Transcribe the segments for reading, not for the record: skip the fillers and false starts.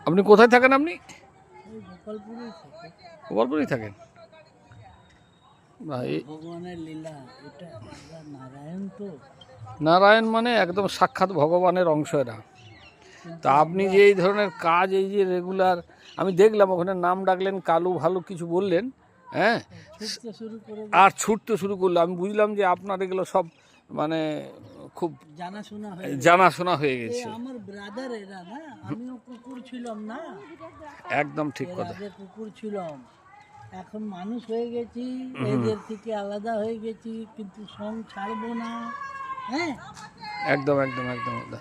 আপনি কোথায় থাকেন? আপনি এই গোপালপুরেই থাকে। গোপালপুরেই থাকেন? ভাই ভগবানের লীলা, এটা এরা নারায়ণ তো, নারায়ণ মানে একদম সাক্ষাৎ ভগবানের অংশ এরা। কিন্তু তা আপনি যে এই ধরনের কাজ, এই যে রেগুলার, আমি দেখলাম ওখানে নাম ডাকলেন, কালু ভালু কিছু বললেন, হ্যাঁ, ছুটতে শুরু করে আর ছুটতে শুরু করলো। আমি বুঝলাম যে আপনার এগুলো সব মানে খুব জানাশোনা হয়ে গেছে। জানাশোনা হয়ে এ গেছে। আমার ব্রাদার এরা না, আমিও কুকুর ছিলাম না, একদম ঠিক এর কথা। আগে কুকুর ছিলাম, এখন মানুষ হয়ে গেছি, এদের থেকে আলাদা হয়ে গেছি, কিন্তু সং ছাড়বো না। হ্যাঁ, একদম একদম একদম একদম।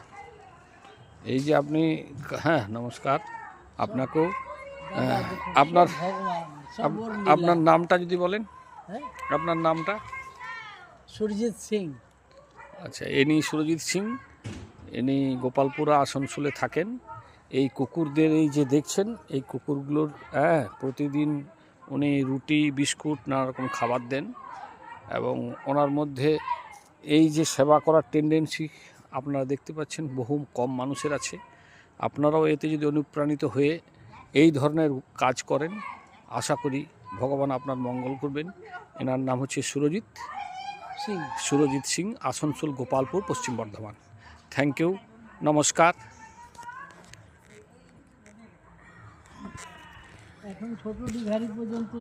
এই যে আপনি, হ্যাঁ নমস্কার আপনাকেও। দাদা দেখুন, আপনার সব ভগবান, সব আপ- ওর লীলা। আপনার নামটা যদি বলেন, হ্যাঁ, আপনার নামটা? সুরজিৎ সিং। আচ্ছা, ইনি সুরজিৎ সিং, ইনি গোপালপুরা আসানসোলে থাকেন। এই কুকুরদের এই যে দেখছেন, এই কুকুরগুলোর প্রতিদিন উনি রুটি বিস্কুট নানা রকম খাবার দেন, এবং ওনার মধ্যে এই যে সেবা করার টেন্ডেন্সি আপনারা দেখতে পাচ্ছেন বহু কম মানুষের আছে। আপনারাও এতে যদি অনুপ্রাণিত হয়ে এই ধরনের কাজ করেন, আশা করি ভগবান আপনার মঙ্গল করবেন। এনার নাম হচ্ছে সুরজিৎ সিং, আসানসোল, গোপালপুর, পশ্চিম বর্ধমান। থ্যাংক ইউ, নমস্কার। এখন ছোট ডিঘারি পর্যন্ত